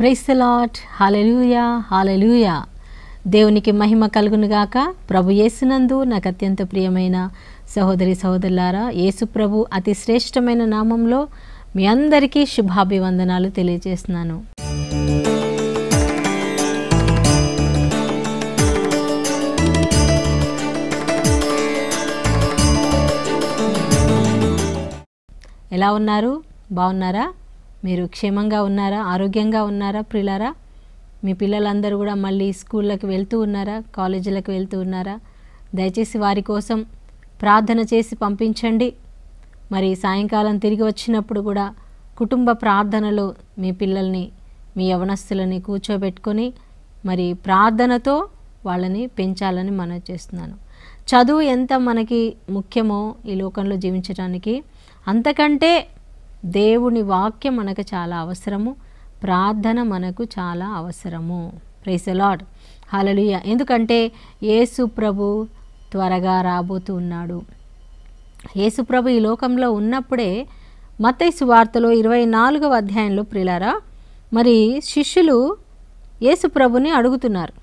Praise the lord. Hallelujah, hallelujah. దేవునికి మహిమ కలుగును గాక. ప్రభు యేసునందు నాకు అత్యంత ప్రియమైన సహోదరి సహోదరులారా, యేసు ప్రభు అతి శ్రేష్టమైన నామంలో మీ అందరికీ శుభాభివందనాలు తెలియజేస్తున్నాను. ఎలా ఉన్నారు? బాగున్నారా? మీరు క్షేమంగా ఉన్నారా? ఆరోగ్యంగా ఉన్నారా ప్రియులారా? మీ పిల్లలందరూ కూడా మళ్ళీ స్కూళ్ళకి వెళ్తూ ఉన్నారా? కాలేజీలకు వెళ్తూ ఉన్నారా? దయచేసి వారి కోసం ప్రార్థన చేసి పంపించండి. మరి సాయంకాలం తిరిగి వచ్చినప్పుడు కూడా కుటుంబ ప్రార్థనలో మీ పిల్లల్ని, మీ యవనస్తులని కూర్చోబెట్టుకొని మరి ప్రార్థనతో వాళ్ళని పెంచాలని మనవి చేస్తున్నాను. చదువు ఎంత మనకి ముఖ్యమో ఈ లోకంలో జీవించడానికి, అంతకంటే దేవుని వాక్యం మనకు చాలా అవసరము. ప్రార్థన మనకు చాలా అవసరము. Praise the lord. హల్లెలూయా. ఎందుకంటే యేసు ప్రభు త్వరగా రాబోతూ ఉన్నాడు. యేసు ప్రభు ఈ లోకంలో ఉన్నప్పుడే మత్తయి సువార్తలో 24వ అధ్యాయంలో ప్రియులారా, మరి శిష్యులు యేసు ప్రభుని అడుగుతున్నారు,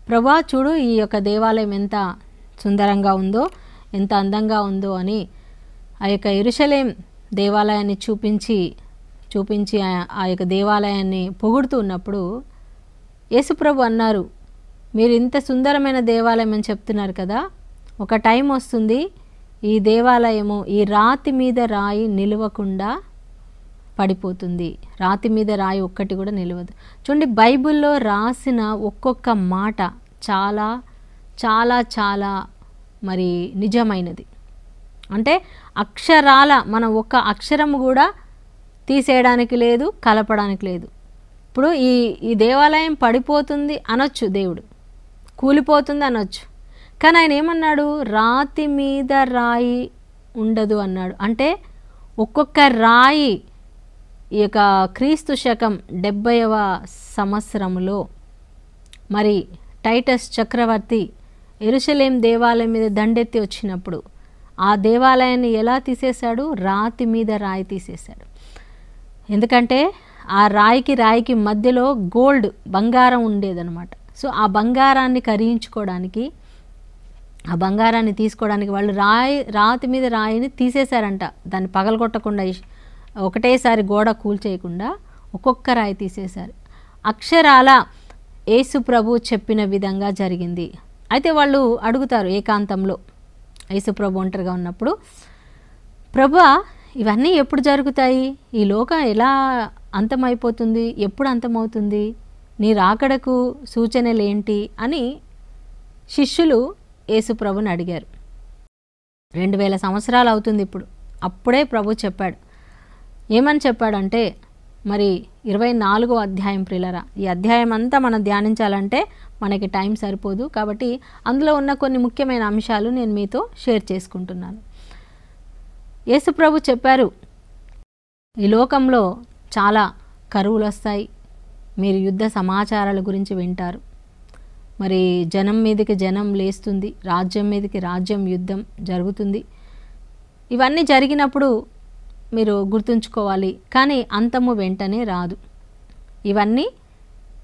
ప్రభువా చూడు ఈ యొక్క దేవాలయం ఎంత సుందరంగా ఉందో, ఎంత అందంగా ఉందో అని ఆ యొక్క యెరూషలేం దేవాలయాన్ని చూపించి ఆ యొక్క దేవాలయాన్ని పొగుడుతూ ఉన్నప్పుడు యేసుప్రభు అన్నారు, మీరు ఇంత సుందరమైన దేవాలయం అని చెప్తున్నారు కదా, ఒక టైం వస్తుంది ఈ దేవాలయము ఈ రాతి మీద రాయి నిలవకుండా పడిపోతుంది. రాతి మీద రాయి ఒక్కటి కూడా నిలవదు. చూడండి, బైబిల్లో రాసిన ఒక్కొక్క మాట చాలా చాలా చాలా మరి నిజమైనది. అంటే అక్షరాల మనం ఒక్క అక్షరం కూడా తీసేయడానికి లేదు, కలపడానికి లేదు. ఇప్పుడు ఈ దేవాలయం పడిపోతుంది అనొచ్చు, దేవుడు కూలిపోతుంది అనొచ్చు, కానీ ఆయన ఏమన్నాడు, రాతి మీద రాయి ఉండదు అన్నాడు. అంటే ఒక్కొక్క రాయి ఈ యొక్క క్రీస్తు శకం 70వ సంవత్సరంలో మరి టైటస్ చక్రవర్తి యెరూషలేం దేవాలయం మీద దండెత్తి వచ్చినప్పుడు ఆ దేవాలయాన్ని ఎలా తీసేశాడు? రాతి మీద రాయి తీసేశాడు. ఎందుకంటే ఆ రాయికి మధ్యలో గోల్డ్, బంగారం ఉండేదన్నమాట. సో ఆ బంగారాన్ని కరిగించుకోవడానికి, ఆ బంగారాన్ని తీసుకోవడానికి వాళ్ళు రాతి మీద రాయిని తీసేశారంట. దాన్ని పగలగొట్టకుండా, ఒకటేసారి గోడ కూల్చేయకుండా ఒక్కొక్క రాయి తీసేశారు. అక్షరాల యేసు ప్రభు చెప్పిన విధంగా జరిగింది. అయితే వాళ్ళు అడుగుతారు ఏకాంతంలో, యేసు ప్రభు ఒంటరిగా ఉన్నప్పుడు, ప్రభువా ఇవన్నీ ఎప్పుడు జరుగుతాయి? ఈ లోకం ఎలా అంతమైపోతుంది? ఎప్పుడు అంతమవుతుంది? నీ రాకడకు సూచనలు ఏంటి అని శిష్యులు యేసు ప్రభుని అడిగారు. 2000 సంవత్సరాలు అవుతుంది ఇప్పుడు. అప్పుడే ప్రభు చెప్పాడు. ఏమని చెప్పాడంటే, మరి 24వ అధ్యాయం ప్రియులారా, ఈ అధ్యాయం అంతా మనం ధ్యానించాలంటే మనకి టైం సరిపోదు. కాబట్టి అందులో ఉన్న కొన్ని ముఖ్యమైన అంశాలు నేను మీతో షేర్ చేసుకుంటున్నాను. యేసు ప్రభు చెప్పారు, ఈ లోకంలో చాలా కరువులు వస్తాయి, మీరు యుద్ధ సమాచారాల గురించి వింటారు, మరి జనం మీదకి జనం లేస్తుంది, రాజ్యం మీదకి రాజ్యం యుద్ధం జరుగుతుంది. ఇవన్నీ జరిగినప్పుడు మీరు గుర్తుంచుకోవాలి, కానీ అంతము వెంటనే రాదు. ఇవన్నీ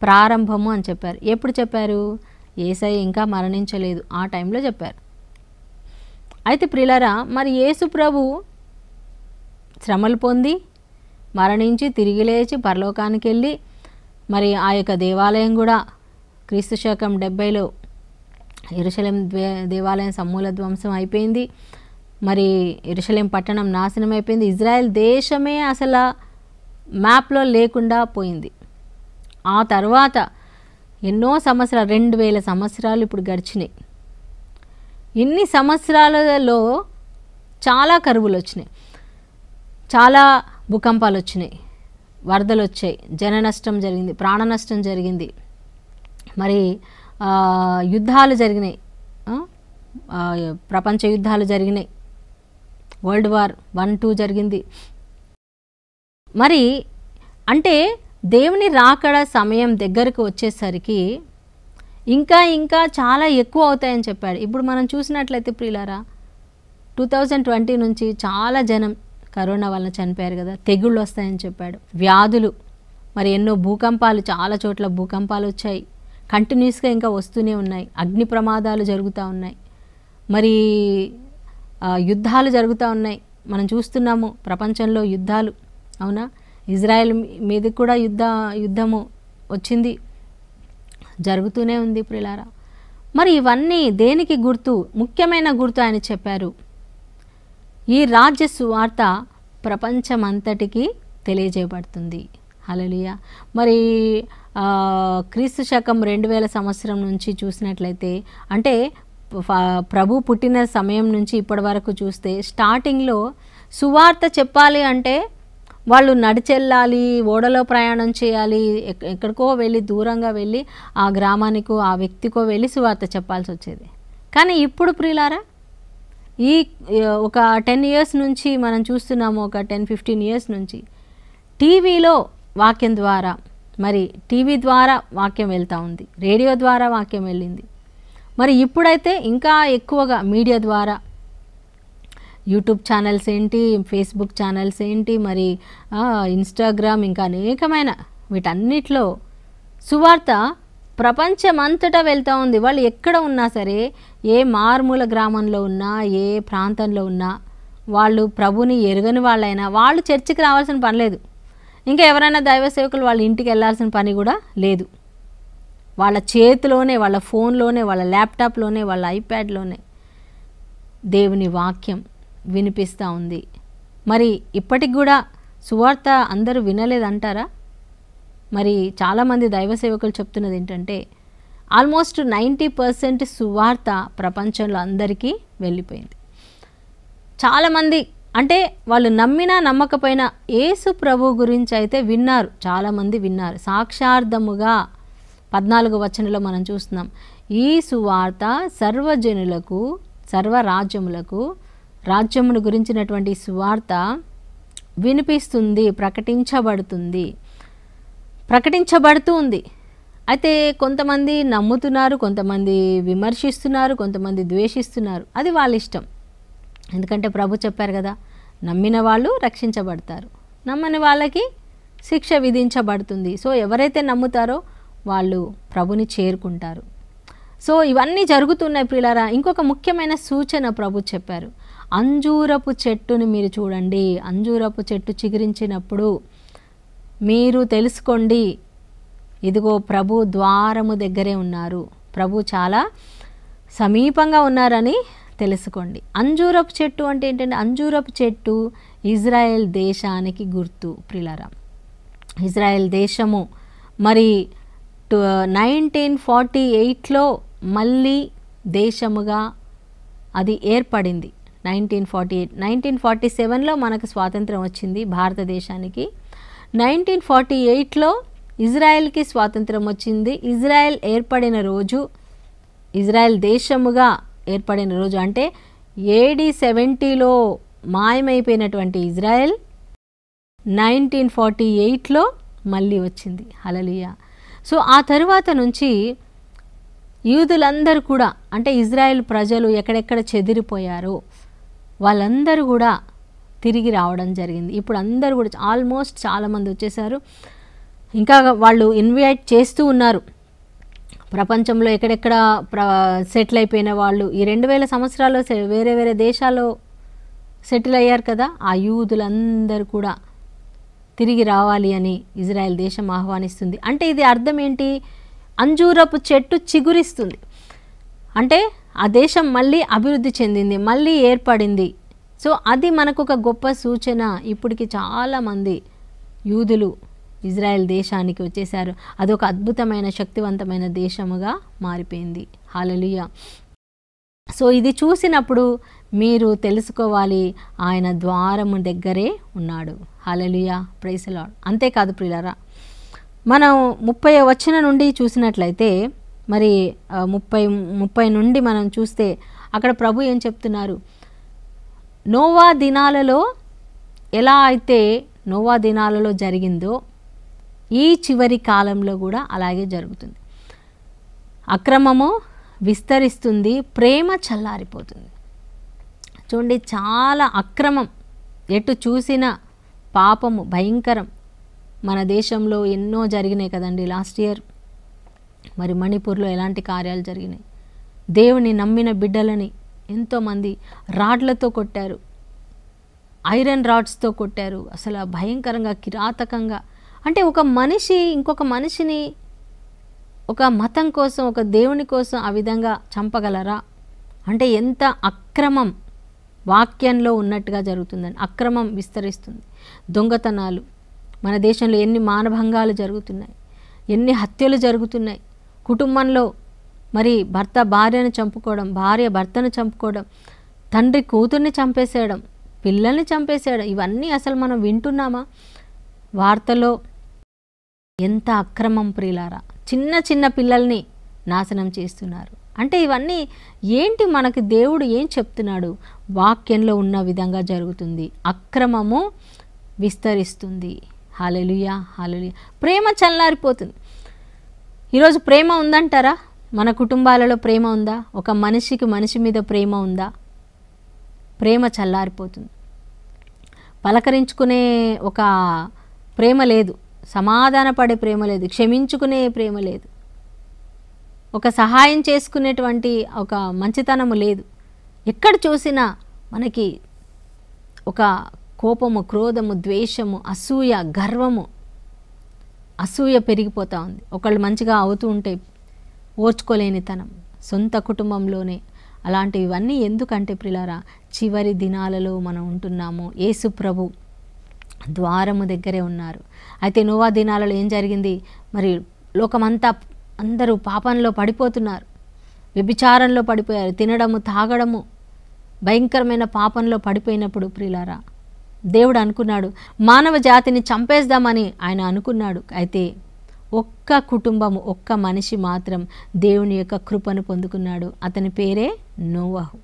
ప్రారంభము అని చెప్పారు. ఎప్పుడు చెప్పారు? యేసయ్య ఇంకా మరణించలేదు, ఆ టైంలో చెప్పారు. అయితే ప్రియులారా, మరి యేసు ప్రభు శ్రమలు పొంది మరణించి తిరిగి లేచి పరలోకానికి వెళ్ళి, మరి ఆ యొక్క దేవాలయం కూడా క్రీస్తు శకం 70లో యెరూషలేం దేవాలయం సమూల ధ్వంసం అయిపోయింది. మరి యెరూషలేం పట్టణం నాశనం అయిపోయింది. ఇజ్రాయెల్ దేశమే అసలు మ్యాప్లో లేకుండా పోయింది. ఆ తర్వాత ఎన్నో సంవత్సరాలు, 2000 సంవత్సరాలు ఇప్పుడు గడిచినాయి. ఇన్ని సంవత్సరాలలో చాలా కరువులు వచ్చినాయి, చాలా భూకంపాలు వచ్చినాయి, వరదలు వచ్చాయి, జన నష్టం జరిగింది, ప్రాణ నష్టం జరిగింది, మరి యుద్ధాలు జరిగినాయి, ప్రపంచ యుద్ధాలు జరిగినాయి, వరల్డ్ వార్ 1-2 జరిగింది. మరి అంటే దేవుని రాకడ సమయం దగ్గరకు వచ్చేసరికి ఇంకా ఇంకా చాలా ఎక్కువ అవుతాయని చెప్పాడు. ఇప్పుడు మనం చూసినట్లయితే ప్రియులారా, 2020 నుంచి చాలా జనం కరోనా వలన చనిపోయారు కదా, తెగుళ్ళు వస్తాయని చెప్పాడు, వ్యాధులు మరి ఎన్నో భూకంపాలు, చాలా చోట్ల భూకంపాలు వచ్చాయి, కంటిన్యూస్గా ఇంకా వస్తూనే ఉన్నాయి. అగ్ని ప్రమాదాలు జరుగుతూ ఉన్నాయి, మరి యుద్ధాలు జరుగుతూ ఉన్నాయి. మనం చూస్తున్నాము ప్రపంచంలో యుద్ధాలు, అవునా? ఇజ్రాయెల్ మీద కూడా యుద్ధము వచ్చింది, జరుగుతూనే ఉంది ప్రియులారా. మరి ఇవన్నీ దేనికి గుర్తు? ముఖ్యమైన గుర్తు ఆయన చెప్పారు. ఈ రాజ్య సువార్త ప్రపంచమంతటికి తెలియజేయబడుతుంది. హల్లెలూయా. మరి క్రీస్తు శకం 2000 సంవత్సరం నుంచి చూసినట్లయితే, అంటే ప్రభు పుట్టిన సమయం నుంచి ఇప్పటి వరకు చూస్తే, స్టార్టింగ్లో సువార్త చెప్పాలి అంటే వాళ్ళు నడిచెళ్ళాలి, ఓడలో ప్రయాణం చేయాలి, ఎక్కడికో వెళ్ళి, దూరంగా వెళ్ళి ఆ గ్రామానికో ఆ వ్యక్తికో వెళ్ళి సువార్త చెప్పాల్సి వచ్చేది. కానీ ఇప్పుడు ప్రియులారా, ఈ ఒక 10 years నుంచి మనం చూస్తున్నాము, ఒక 10-15 years నుంచి టీవీలో వాక్యం ద్వారా, మరి టీవీ ద్వారా వాక్యం వెళ్తూ ఉంది, రేడియో ద్వారా వాక్యం వెళ్ళింది. మరి ఇప్పుడైతే ఇంకా ఎక్కువగా మీడియా ద్వారా, యూట్యూబ్ ఛానల్స్ ఏంటి, ఫేస్బుక్ ఛానల్స్ ఏంటి, మరి ఇన్స్టాగ్రామ్, ఇంకా అనేకమైన వీటన్నిటిలో సువార్త ప్రపంచమంతటా వెళ్తూ ఉంది. వాళ్ళు ఎక్కడ ఉన్నా సరే, ఏ మారుమూల గ్రామంలో ఉన్నా, ఏ ప్రాంతంలో ఉన్నా, వాళ్ళు ప్రభుని ఎరుగని వాళ్ళైనా వాళ్ళు చర్చికి రావాల్సిన పని లేదు. ఇంకా ఎవరైనా దైవ సేవకులు వాళ్ళ ఇంటికి వెళ్ళాల్సిన పని కూడా లేదు. వాళ్ళ చేతిలోనే, వాళ్ళ ఫోన్లోనే, వాళ్ళ ల్యాప్టాప్లోనే, వాళ్ళ ఐప్యాడ్లోనే దేవుని వాక్యం వినిపిస్తూ ఉంది. మరి ఇప్పటికి కూడా సువార్త అందరూ వినలేదంటారా? మరి చాలామంది దైవ సేవకులు చెప్తున్నది ఏంటంటే, ఆల్మోస్ట్ 90% సువార్త ప్రపంచంలో అందరికీ వెళ్ళిపోయింది. చాలామంది, అంటే వాళ్ళు నమ్మినా నమ్మకపోయినా యేసు ప్రభు గురించి అయితే విన్నారు, చాలామంది విన్నారు. సాక్షార్థముగా 14వ వచనంలో మనం చూస్తున్నాం, ఈ సువార్త సర్వజనులకు, సర్వరాజ్యములకు, రాజ్యమును గురించినటువంటి సువార్త వినిపిస్తుంది, ప్రకటించబడుతూ ఉంది. అయితే కొంతమంది నమ్ముతున్నారు, కొంతమంది విమర్శిస్తున్నారు, కొంతమంది ద్వేషిస్తున్నారు. అది వాళ్ళ ఇష్టం. ఎందుకంటే ప్రభు చెప్పారు కదా, నమ్మిన వాళ్ళు రక్షించబడతారు, నమ్మని వాళ్ళకి శిక్ష విధించబడుతుంది. సో ఎవరైతే నమ్ముతారో వాళ్ళు ప్రభుని చేరుకుంటారు. సో ఇవన్నీ జరుగుతున్నాయి ప్రియులారా. ఇంకొక ముఖ్యమైన సూచన ప్రభు చెప్పారు. అంజూరపు చెట్టుని మీరు చూడండి, అంజూరపు చెట్టు చిగురించినప్పుడు మీరు తెలుసుకోండి, ఇదిగో ప్రభు ద్వారము దగ్గరే ఉన్నారు, ప్రభు చాలా సమీపంగా ఉన్నారని తెలుసుకోండి. అంజూరపు చెట్టు అంటే ఏంటంటే, అంజూరపు చెట్టు ఇజ్రాయెల్ దేశానికి గుర్తు ప్రియులారా. ఇజ్రాయెల్ దేశము మరి 1948లో మళ్ళీ దేశముగా అది ఏర్పడింది. 1947లో మనకు స్వాతంత్రం వచ్చింది భారతదేశానికి. 1948లో ఇజ్రాయెల్కి స్వాతంత్రం వచ్చింది. ఇజ్రాయెల్ ఏర్పడిన రోజు, ఇజ్రాయెల్ దేశముగా ఏర్పడిన రోజు అంటే AD 70లో మాయమైపోయినటువంటి ఇజ్రాయెల్ 1948లో మళ్ళీ వచ్చింది. హల్లెలూయా. సో ఆ తరువాత నుంచి యూదులందరూ కూడా, అంటే ఇజ్రాయెల్ ప్రజలు ఎక్కడెక్కడ చెదిరిపోయారో వాళ్ళందరూ కూడా తిరిగి రావడం జరిగింది. ఇప్పుడు అందరూ కూడా ఆల్మోస్ట్ చాలామంది వచ్చేసారు. ఇంకా వాళ్ళు ఇన్వైట్ చేస్తూ ఉన్నారు. ప్రపంచంలో ఎక్కడెక్కడ సెటిల్ అయిపోయిన వాళ్ళు ఈ 2000 సంవత్సరాల్లో వేరే వేరే దేశాల్లో సెటిల్ అయ్యారు కదా, ఆ యూదులందరూ కూడా తిరిగి రావాలి అని ఇజ్రాయెల్ దేశం ఆహ్వానిస్తుంది. అంటే ఇది అర్థం ఏంటి? అంజూరపు చెట్టు చిగురిస్తుంది అంటే ఆ దేశం మళ్ళీ అభివృద్ధి చెందింది, మళ్ళీ ఏర్పడింది. సో అది మనకు ఒక గొప్ప సూచన. ఇప్పటికి చాలామంది యూదులు ఇజ్రాయెల్ దేశానికి వచ్చేసారు. అదొక అద్భుతమైన శక్తివంతమైన దేశముగా మారిపోయింది. హల్లెలూయా. సో ఇది చూసినప్పుడు మీరు తెలుసుకోవాలి, ఆయన ద్వారము దగ్గరే ఉన్నాడు. Hallelujah, praise the lord. అంతేకాదు ప్రియులారా, మనం 30వ వచనం నుండి చూసినట్లయితే, మరి 30 నుండి మనం చూస్తే అక్కడ ప్రభు ఏం చెప్తున్నారు? నోవా దినాలలో ఎలా అయితే నోవా దినాలలో జరిగిందో ఈ చివరి కాలంలో కూడా అలాగే జరుగుతుంది. అక్రమము విస్తరిస్తుంది, ప్రేమ చల్లారిపోతుంది. చూడండి, చాలా అక్రమం, ఎటు చూసిన పాపము భయంకరం. మన దేశంలో ఎన్నో జరిగినాయి కదండి. లాస్ట్ ఇయర్ మరి మణిపూర్లో ఎలాంటి కార్యాలు జరిగినాయి. దేవుని నమ్మిన బిడ్డలని ఎంతోమంది రాడ్లతో కొట్టారు, ఐరన్ రాడ్స్తో కొట్టారు. అసలు భయంకరంగా కిరాతకంగా. అంటే ఒక మనిషి ఇంకొక మనిషిని ఒక మతం కోసం, ఒక దేవుని కోసం ఆ విధంగా చంపగలరా? అంటే ఎంత అక్రమం వాక్యంలో ఉన్నట్టుగా జరుగుతుందని. అక్రమం విస్తరిస్తుంది. దొంగతనాలు, మన దేశంలో ఎన్ని మానభంగాలు జరుగుతున్నాయి, ఎన్ని హత్యలు జరుగుతున్నాయి. కుటుంబంలో మరి భర్త భార్యను చంపుకోవడం, భార్య భర్తను చంపుకోవడం, తండ్రి కూతుర్ని చంపేసేయడం, పిల్లల్ని చంపేసేయడం, ఇవన్నీ అసలు మనం వింటున్నామా? వార్తలో ఎంత అక్రమం ప్రియులారా. చిన్న చిన్న పిల్లల్ని నాశనం చేస్తున్నారు. అంటే ఇవన్నీ ఏంటి? మనకి దేవుడు ఏం చెప్తున్నాడు? వాక్యంలో ఉన్న విధంగా జరుగుతుంది. అక్రమము విస్తరిస్తుంది. హల్లెలూయా, హల్లెలూయా. ప్రేమ చల్లారిపోతుంది. ఈరోజు ప్రేమ ఉందంటారా? మన కుటుంబాలలో ప్రేమ ఉందా? ఒక మనిషికి మనిషి మీద ప్రేమ ఉందా? ప్రేమ చల్లారిపోతుంది. పలకరించుకునే ఒక ప్రేమ లేదు, సమాధానపడే ప్రేమ లేదు, క్షమించుకునే ప్రేమ లేదు, ఒక సహాయం చేసుకునేటువంటి ఒక మంచితనము లేదు. ఎక్కడ చూసినా మనకి ఒక కోపము, క్రోధము, ద్వేషము, అసూయ, గర్వము, అసూయ పెరిగిపోతూ ఉంది. ఒకళ్ళు మంచిగా అవుతూ ఉంటే ఓర్చుకోలేనితనం సొంత కుటుంబంలోనే. అలాంటివన్నీ ఎందుకంటే ప్రియులారా, చివరి దినాలలో మనం ఉంటున్నాము. యేసు ప్రభు ద్వారము దగ్గరే ఉన్నారు. అయితే నోవా దినాలలో ఏం జరిగింది? మరి లోకమంతా అందరూ పాపంలో పడిపోతున్నారు, వ్యభిచారంలో పడిపోయారు, తినడము తాగడము భయంకరమైన పాపంలో పడిపోయినప్పుడు ప్రియులారా, దేవుడు అనుకున్నాడు మానవ జాతిని చంపేద్దామని ఆయన అనుకున్నాడు. అయితే ఒక్క కుటుంబము, ఒక్క మనిషి మాత్రం దేవుని యొక్క కృపను పొందుకున్నాడు. అతని పేరే నోవహు.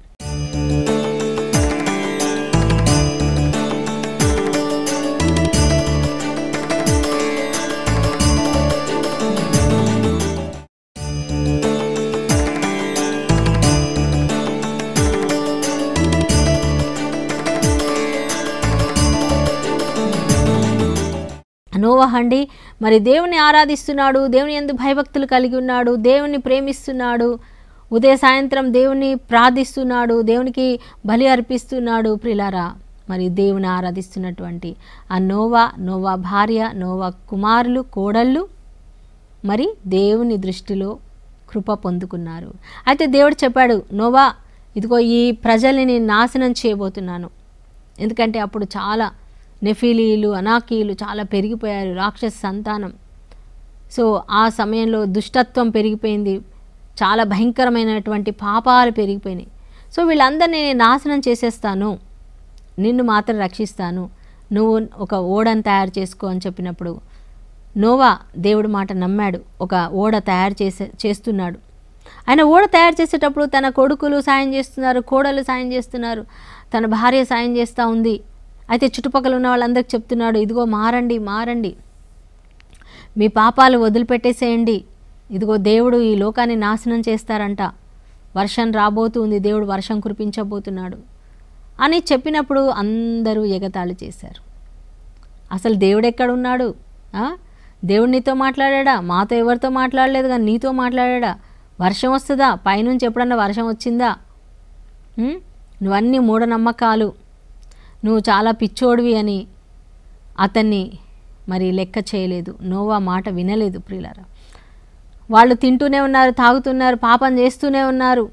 నోవహు అండి మరి దేవుని ఆరాధిస్తున్నాడు, దేవుని యందు భయభక్తులు కలిగి ఉన్నాడు, దేవుని ప్రేమిస్తున్నాడు, ఉదయ సాయంత్రం దేవుని ప్రార్థిస్తున్నాడు, దేవునికి బలి అర్పిస్తున్నాడు. ప్రియులారా, మరి దేవుని ఆరాధిస్తున్నటువంటి ఆ నోవా భార్య, నోవా కుమారులు, కోడళ్ళు మరి దేవుని దృష్టిలో కృప పొందుకున్నారు. అయితే దేవుడు చెప్పాడు, నోవా ఇదిగో ఈ ప్రజల్ని నేను నాశనం చేయబోతున్నాను. ఎందుకంటే అప్పుడు చాలా నెఫీలీలు, అనాకీలు చాలా పెరిగిపోయారు, రాక్షస సంతానం. సో ఆ సమయంలో దుష్టత్వం పెరిగిపోయింది, చాలా భయంకరమైనటువంటి పాపాలు పెరిగిపోయినాయి. సో వీళ్ళందరినీ నేను నాశనం చేసేస్తాను, నిన్ను మాత్రం రక్షిస్తాను, నువ్వు ఒక ఓడను తయారు చేసుకో అని చెప్పినప్పుడు నోవా దేవుడి మాట నమ్మాడు. ఒక ఓడ తయారు చేస్తున్నాడు. ఆయన ఓడ తయారు చేసేటప్పుడు తన కొడుకులు సాయం చేస్తున్నారు, కోడలు సాయం చేస్తున్నారు, తన భార్య సాయం చేస్తూ ఉంది. అయితే చుట్టుపక్కల ఉన్న వాళ్ళందరికీ చెప్తున్నాడు, ఇదిగో మారండి, మీ పాపాలు వదిలిపెట్టేసేయండి, ఇదిగో దేవుడు ఈ లోకాన్ని నాశనం చేస్తారంట, వర్షం రాబోతుంది, దేవుడు వర్షం కురిపించబోతున్నాడు అని చెప్పినప్పుడు అందరూ ఎగతాళి చేశారు. అసలు దేవుడు ఎక్కడున్నాడు? దేవుడు నీతో మాట్లాడా? మాతో ఎవరితో మాట్లాడలేదు, కానీ నీతో మాట్లాడా? వర్షం వస్తుందా? పైనుంచి ఎప్పుడన్నా వర్షం వచ్చిందా? నువ్వన్నీ మూఢనమ్మకాలు, నువ్వు చాలా పిచ్చోడివి అని అతన్ని మరి లెక్క చేయలేదు. నోవా మాట వినలేదు. ప్రియులారా, వాళ్ళు తింటూనే ఉన్నారు, తాగుతున్నారు, పాపం చేస్తూనే ఉన్నారు.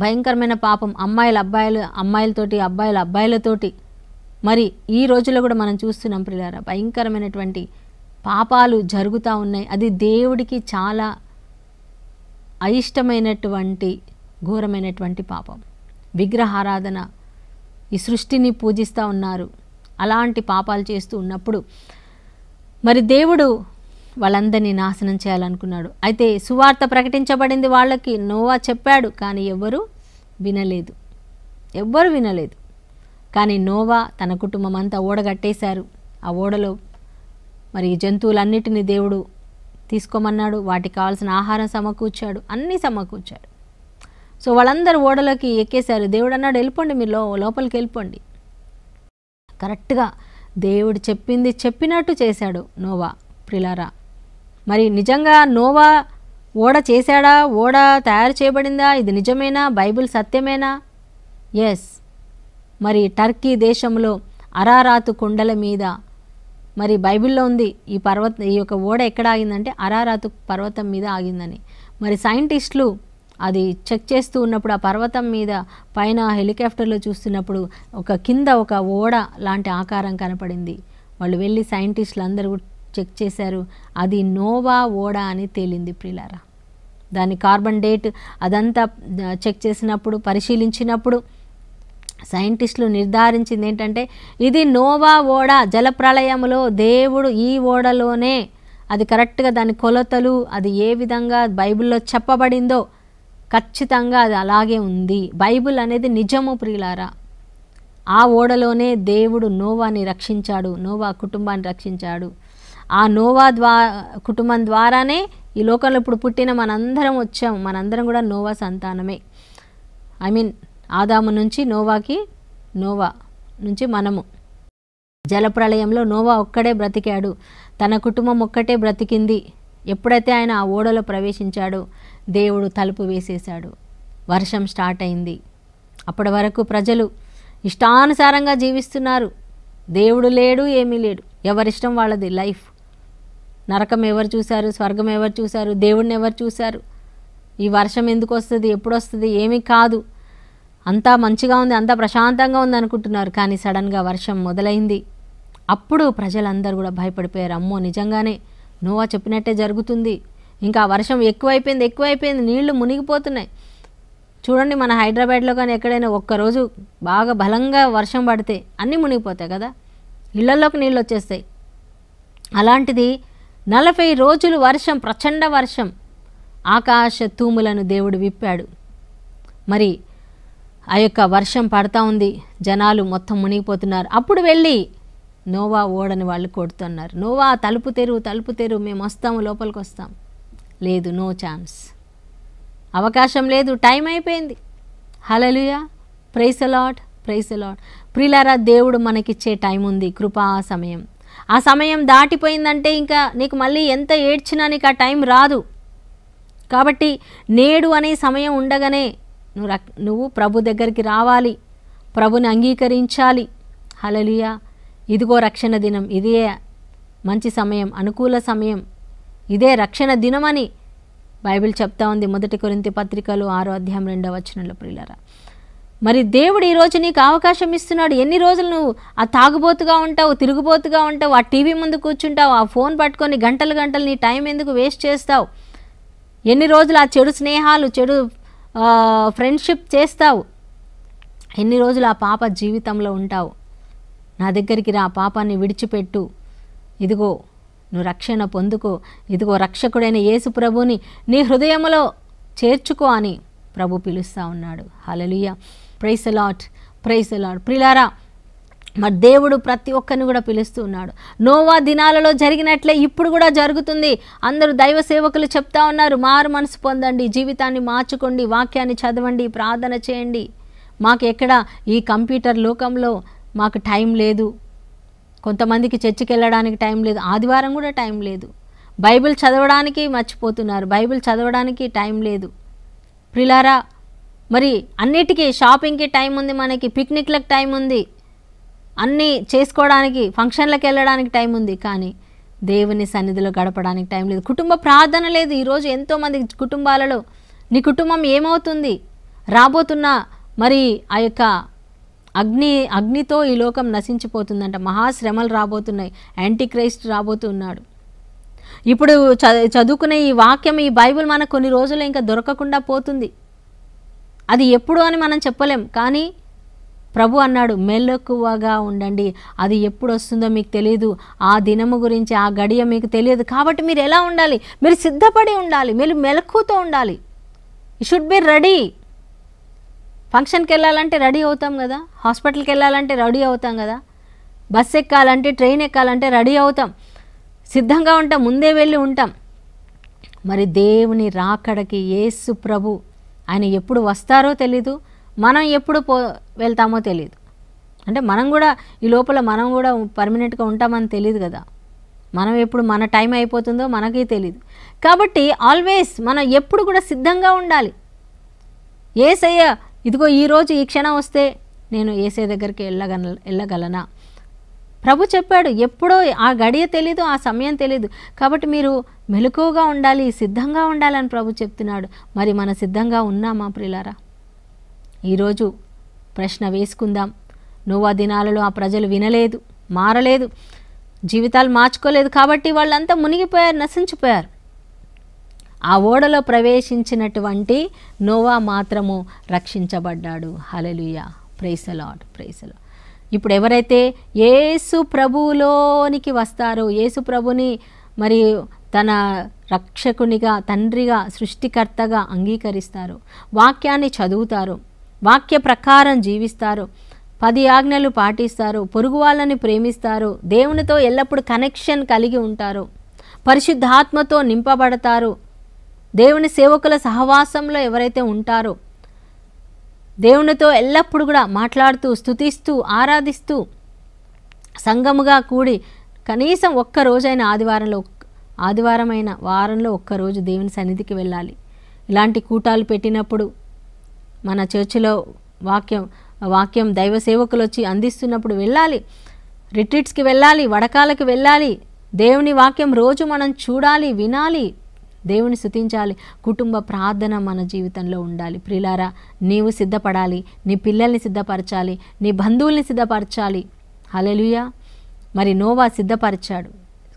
భయంకరమైన పాపం, అమ్మాయిలతోటి, అబ్బాయిలతోటి. మరి ఈ రోజుల్లో కూడా మనం చూస్తున్నాం ప్రియులారా, భయంకరమైనటువంటి పాపాలు జరుగుతూ ఉన్నాయి. అది దేవుడికి చాలా అయిష్టమైనటువంటి ఘోరమైనటువంటి పాపం. విగ్రహారాధన, ఈ సృష్టిని పూజిస్తూ ఉన్నారు. అలాంటి పాపాలు చేస్తూ ఉన్నప్పుడు మరి దేవుడు వాళ్ళందరినీ నాశనం చేయాలనుకున్నాడు. అయితే సువార్త ప్రకటించబడింది వాళ్ళకి, నోవా చెప్పాడు, కానీ ఎవ్వరూ వినలేదు. కానీ నోవా తన కుటుంబం అంతా ఓడగట్టేశారు. ఆ ఓడలో మరి జంతువులన్నిటినీ దేవుడు తీసుకోమన్నాడు, వాటికి కావాల్సిన ఆహారం సమకూర్చాడు, అన్నీ సమకూర్చాడు. సో వాళ్ళందరూ ఓడలోకి ఎక్కేశారు. దేవుడు అన్నాడు, వెళ్ళిపోండి, మీరు లోపలికి వెళ్ళిపోండి. కరెక్ట్గా దేవుడు చెప్పింది చెప్పినట్టు చేశాడు నోవా ప్రిలారా. మరి నిజంగా నోవా ఓడ చేశాడా? ఓడ తయారు చేయబడిందా? ఇది నిజమేనా? బైబిల్ సత్యమేనా? ఎస్. మరి టర్కీ దేశంలో అరారాతు కొండల మీద మరి బైబిల్లో ఉంది ఈ యొక్క ఓడ ఎక్కడ ఆగిందంటే అరారాతు పర్వతం మీద ఆగిందని. మరి సైంటిస్టులు అది చెక్ చేస్తూ ఉన్నప్పుడు ఆ పర్వతం మీద పైన హెలికాప్టర్లో చూస్తున్నప్పుడు కింద ఒక ఓడ లాంటి ఆకారం కనపడింది. వాళ్ళు వెళ్ళి సైంటిస్టులు అందరూ చెక్ చేశారు. అది నోవా ఓడ అని తేలింది ప్రియులారా. దాని కార్బన్ డేట్ అదంతా చెక్ చేసినప్పుడు పరిశీలించినప్పుడు సైంటిస్టులు నిర్ధారించింది ఏంటంటే ఇది నోవా ఓడ. జలప్రళయంలో దేవుడు ఈ ఓడలోనే అది కరెక్ట్గా దాని కొలతలు అది ఏ విధంగా బైబిల్లో చెప్పబడిందో ఖచ్చితంగా అది అలాగే ఉంది. బైబిల్ అనేది నిజము ప్రియులారా. ఆ ఓడలోనే దేవుడు నోవాని రక్షించాడు, నోవా కుటుంబాన్ని రక్షించాడు. ఆ నోవా కుటుంబం ద్వారానే ఈ లోకంలో ఇప్పుడు పుట్టిన మనందరం వచ్చాం. మనందరం కూడా నోవా సంతానమే. ఆదాము నుంచి నోవాకి, నోవా నుంచి మనము. జలప్రళయంలో నోవా ఒక్కడే బ్రతికాడు, తన కుటుంబం ఒక్కటే బ్రతికింది. ఎప్పుడైతే ఆయన ఆ ఓడలో ప్రవేశించాడో దేవుడు తలుపు వేసేశాడు, వర్షం స్టార్ట్ అయింది. అప్పటి వరకు ప్రజలు ఇష్టానుసారంగా జీవిస్తున్నారు. దేవుడు లేడు, ఏమీ లేడు, ఎవరిష్టం వాళ్ళది లైఫ్. నరకం ఎవరు చూశారు, స్వర్గం ఎవరు చూశారు, దేవుడిని ఎవరు చూశారు? ఈ వర్షం ఎందుకు వస్తుంది, ఎప్పుడు వస్తుంది, ఏమీ కాదు, అంతా మంచిగా ఉంది, అంతా ప్రశాంతంగా ఉంది అనుకుంటున్నారు. కానీ సడన్గా వర్షం మొదలైంది. అప్పుడు ప్రజలందరూ కూడా భయపడిపోయారు. అమ్మో నిజంగానే నోవా చెప్పినట్టే జరుగుతుంది, ఇంకా వర్షం ఎక్కువైపోయింది, నీళ్లు మునిగిపోతున్నాయి. చూడండి మన హైదరాబాద్లో కానీ ఎక్కడైనా ఒక్కరోజు బాగా బలంగా వర్షం పడితే అన్నీ మునిగిపోతాయి కదా, ఇళ్లలోకి నీళ్ళు వచ్చేస్తాయి. అలాంటిది 40 రోజులు వర్షం, ప్రచండ వర్షం, ఆకాశ తూములను దేవుడు విప్పాడు. మరి ఆ యొక్క వర్షం పడతా ఉంది, జనాలు మొత్తం మునిగిపోతున్నారు. అప్పుడు వెళ్ళి నోవా ఓడని వాళ్ళు కొడుతున్నారు. నోవా తలుపు తెరు, మేము వస్తాము, లోపలికి వస్తాం. లేదు, నో ఛాన్స్, అవకాశం లేదు, టైం అయిపోయింది. Hallelujah, praise the lord, praise the lord. ప్రియులారా, దేవుడు మనకిచ్చే టైం ఉంది, కృపా సమయం. ఆ సమయం దాటిపోయిందంటే ఇంకా నీకు మళ్ళీ ఎంత ఏడ్చినా నీకు ఆ టైం రాదు. కాబట్టి నేడు అనే సమయం ఉండగానే నువ్వు ప్రభు దగ్గరికి రావాలి, ప్రభుని అంగీకరించాలి. హల్లెలూయా. ఇదిగో రక్షణ దినం, ఇదే మంచి సమయం, అనుకూల సమయం, ఇదే రక్షణ దినమని బైబిల్ చెప్తా ఉంది. 1 కొరింథీ పత్రికలో 6వ అధ్యాయం 2వ వచనంలో ప్రియులారా. మరి దేవుడు ఈరోజు నీకు అవకాశం ఇస్తున్నాడు. ఎన్ని రోజులు నువ్వు ఆ తాగుబోతుగా ఉంటావు, తిరుగుబోతుగా ఉంటావు, ఆ టీవీ ముందు కూర్చుంటావు, ఆ ఫోన్ పట్టుకొని గంటలు గంటలు నీ టైం ఎందుకు వేస్ట్ చేస్తావు? ఎన్ని రోజులు ఆ చెడు స్నేహాలు, చెడు ఫ్రెండ్షిప్ చేస్తావు? ఎన్ని రోజులు ఆ పాప జీవితంలో ఉంటావు? నా దగ్గరికి రా, పాపాన్ని విడిచిపెట్టు, ఇదిగో నువ్వు రక్షణ పొందుకో, ఇదిగో రక్షకుడైన యేసు ప్రభుని నీ హృదయంలో చేర్చుకో అని ప్రభు పిలుస్తూ ఉన్నాడు. Hallelujah, praise the lord, praise the lord. ప్రియులారా, మరి దేవుడు ప్రతి ఒక్కరిని కూడా పిలుస్తూ ఉన్నాడు. నోవా దినాలలో జరిగినట్లే ఇప్పుడు కూడా జరుగుతుంది. అందరూ దైవ సేవకులు చెప్తా ఉన్నారు, మారు మనసు పొందండి, జీవితాన్ని మార్చుకోండి, వాక్యాన్ని చదవండి, ప్రార్థన చేయండి. మాకు ఎక్కడ ఈ కంప్యూటర్ లోకంలో మాకు టైం లేదు. కొంతమందికి చర్చికి వెళ్ళడానికి టైం లేదు, ఆదివారం కూడా టైం లేదు. బైబిల్ చదవడానికి మర్చిపోతున్నారు, బైబిల్ చదవడానికి టైం లేదు. ప్రియులారా, మరి అన్నిటికీ షాపింగ్కి టైం ఉంది, మనకి పిక్నిక్లకు టైం ఉంది, అన్నీ చేసుకోవడానికి, ఫంక్షన్లకు వెళ్ళడానికి టైం ఉంది. కానీ దేవుని సన్నిధిలో గడపడానికి టైం లేదు. కుటుంబ ప్రార్థన లేదు. ఈరోజు ఎంతోమంది కుటుంబాలలో నీ కుటుంబం ఏమవుతుంది? రాబోతున్న మరి ఆ యొక్క అగ్నితో ఈ లోకం నశించిపోతుందంట. మహాశ్రమలు రాబోతున్నాయి, యాంటీ క్రైస్ట్ రాబోతున్నాడు. ఇప్పుడు చదువుకునే ఈ వాక్యం, ఈ బైబిల్ మనకు కొన్ని రోజులు ఇంకా దొరకకుండా పోతుంది. అది ఎప్పుడు అని మనం చెప్పలేం. కానీ ప్రభు అన్నాడు, మెలకువగా ఉండండి, అది ఎప్పుడు వస్తుందో మీకు తెలియదు, ఆ దినము గురించి, ఆ గడియ మీకు తెలియదు. కాబట్టి మీరు ఎలా ఉండాలి? మీరు సిద్ధపడి ఉండాలి, మీరు మెలకువతో ఉండాలి. You should be ready. ఫంక్షన్కి వెళ్ళాలంటే రెడీ అవుతాం కదా, హాస్పిటల్కి వెళ్ళాలంటే రెడీ అవుతాం కదా, బస్ ఎక్కాలంటే, ట్రైన్ ఎక్కాలంటే రెడీ అవుతాం, సిద్ధంగా ఉంటాం, ముందే వెళ్ళి ఉంటాం. మరి దేవుని రాకడకి యేసు ప్రభు ఆయన ఎప్పుడు వస్తారో తెలీదు, మనం ఎప్పుడు వెళ్తామో తెలీదు. అంటే మనం కూడా ఈ లోపల మనం కూడా పర్మనెంట్గా ఉంటామని తెలియదు కదా. మనం ఎప్పుడు మన టైం అయిపోతుందో మనకి తెలియదు. కాబట్టి ఆల్వేస్ మనం ఎప్పుడు కూడా సిద్ధంగా ఉండాలి. యేసయ్య ఇదిగో ఈరోజు ఈ క్షణం వస్తే నేను యేసయ్య దగ్గరికి వెళ్ళగలనా? ప్రభు చెప్పాడు, ఎప్పుడో ఆ గడియ తెలీదు, ఆ సమయం తెలీదు. కాబట్టి మీరు మెలకువగా ఉండాలి, సిద్ధంగా ఉండాలని ప్రభు చెప్తున్నాడు. మరి మన సిద్ధంగా ఉన్నామా ప్రియులారా? ఈరోజు ప్రశ్న వేసుకుందాం. నోవా దినాలలో ఆ ప్రజలు వినలేదు, మారలేదు, జీవితాలు మార్చుకోలేదు. కాబట్టి వాళ్ళంతా మునిగిపోయారు, నశించిపోయారు. ఆ ఓడలో ప్రవేశించినటువంటి నోవా మాత్రము రక్షించబడ్డాడు. Hallelujah, praise the lord, praise the lord. ఇప్పుడు ఎవరైతే యేసు ప్రభువులోనికి వస్తారో, యేసు ప్రభుని మరి తన రక్షకునిగా, తండ్రిగా, సృష్టికర్తగా అంగీకరిస్తారో, వాక్యాన్ని చదువుతారో, వాక్య ప్రకారం జీవిస్తారో, 10 ఆజ్ఞలు పాటిస్తారో, పొరుగు వాళ్ళని ప్రేమిస్తారో, దేవునితో ఎల్లప్పుడూ కనెక్షన్ కలిగి ఉంటారో, పరిశుద్ధాత్మతో నింపబడతారో, దేవుని సేవకుల సహవాసంలో ఎవరైతే ఉంటారో, దేవునితో ఎల్లప్పుడూ కూడా మాట్లాడుతూ, స్తుతిస్తూ, ఆరాధిస్తూ, సంఘముగా కూడి కనీసం ఒక్క రోజైన ఆదివారమైన వారంలో ఒక్కరోజు దేవుని సన్నిధికి వెళ్ళాలి. ఇలాంటి కూటాలు పెట్టినప్పుడు, మన చర్చిలో వాక్యం దైవ సేవకులు వచ్చి అందిస్తున్నప్పుడు వెళ్ళాలి. రిట్రీట్స్కి వెళ్ళాలి, వడకాలకి వెళ్ళాలి. దేవుని వాక్యం రోజు మనం చూడాలి, వినాలి, దేవుని స్తుతించాలి. కుటుంబ ప్రార్థన మన జీవితంలో ఉండాలి. ప్రియులారా, నీవు సిద్ధపడాలి, నీ పిల్లల్ని సిద్ధపరచాలి, నీ బంధువుల్ని సిద్ధపరచాలి. హల్లెలూయా. మరి నోవా సిద్ధపరిచాడు.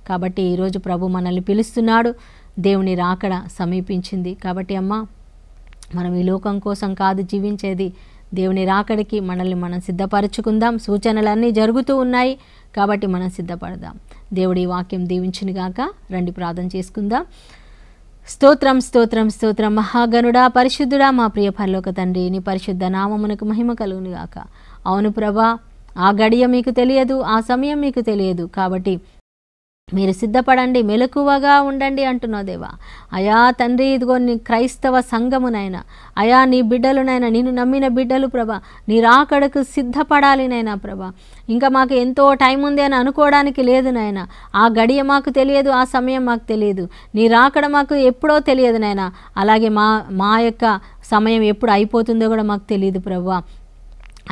కాబట్టి ఈరోజు ప్రభు మనల్ని పిలుస్తున్నాడు. దేవుని రాకడ సమీపించింది. కాబట్టి అమ్మా, మనం ఈ లోకం కోసం కాదు జీవించేది, దేవుని రాకడికి మనల్ని మనం సిద్ధపరచుకుందాం. సూచనలన్నీ జరుగుతూ ఉన్నాయి కాబట్టి మనం సిద్ధపడదాం. దేవుడి వాక్యం దీవించునుగాక. రండి ప్రార్థన చేసుకుందాం. స్తోత్రం, స్తోత్రం, స్తోత్రం. మహాగణుడా, పరిశుద్ధుడా, మా ప్రియ పరలోక తండ్రి, నీ పరిశుద్ధ నామమునకు మహిమ కలుగునుగాక. అవును ప్రభా, ఆ గడియ మీకు తెలియదు, ఆ సమయం మీకు తెలియదు. కాబట్టి మీరు సిద్ధపడండి, మెలకువగా ఉండండి అంటున్నావు దేవా. అయా తండ్రి, ఇదిగో నీ క్రైస్తవ సంఘమునైనా, అయా నీ బిడ్డలునైనా, నేను నమ్మిన బిడ్డలు ప్రభా, నీ రాకడకు సిద్ధపడాలి నైనా ప్రభా. ఇంకా మాకు ఎంతో టైం ఉంది అని అనుకోవడానికి లేదు నాయన. ఆ గడియ మాకు తెలియదు, ఆ సమయం మాకు తెలియదు, నీ రాకడ మాకు ఎప్పుడో తెలియదు నాయన. అలాగే మా యొక్క సమయం ఎప్పుడు అయిపోతుందో కూడా మాకు తెలియదు ప్రభా.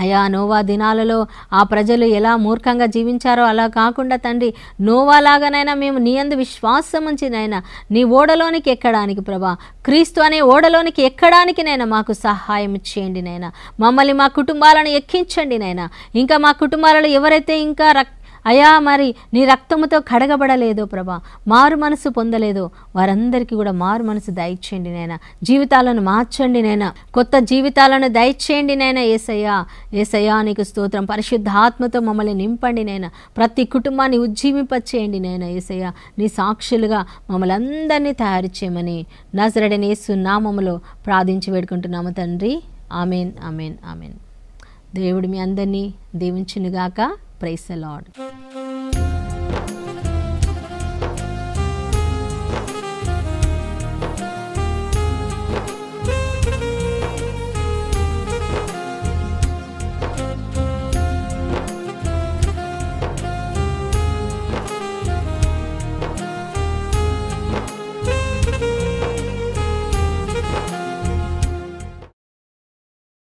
అయా నోవా దినాలలో ఆ ప్రజలు ఎలా మూర్ఖంగా జీవించారో అలా కాకుండా తండ్రి, నోవాలాగానైనా మేము నీ యందు విశ్వాసం ఉంచి నైనా నీ ఓడలోనికి ఎక్కడానికి ప్రభా, క్రీస్తు అనే ఓడలోనికి ఎక్కడానికి నైనా మాకు సహాయం చేయండి నైనా. మమ్మల్ని, మా కుటుంబాలను ఎక్కించండి నైనా. ఇంకా మా కుటుంబాలలో ఎవరైతే ఇంకా అయా మరి నీ రక్తముతో కడగబడలేదో ప్రభా, మారు మనసు పొందలేదో వారందరికీ కూడా మారు మనసు దయచేయండి నైనా. జీవితాలను మార్చండి నైనా, కొత్త జీవితాలను దయచేయండి నైనా. యేసయ్యా, యేసయ్యా నీకు స్తోత్రం. పరిశుద్ధాత్మతో మమ్మల్ని నింపండి నైనా. ప్రతి కుటుంబాన్ని ఉజ్జీవింపచేయండి నైనా. యేసయ్యా, నీ సాక్షులుగా మమ్మల్ని అందరినీ తయారు చేయమని నజరేయుడైన యేసు నామములో ప్రార్థించి వేడుకుంటున్నాము తండ్రి. Amen, amen, amen. దేవుడు మీ అందరినీ దీవించునుగాక. Praise the lord.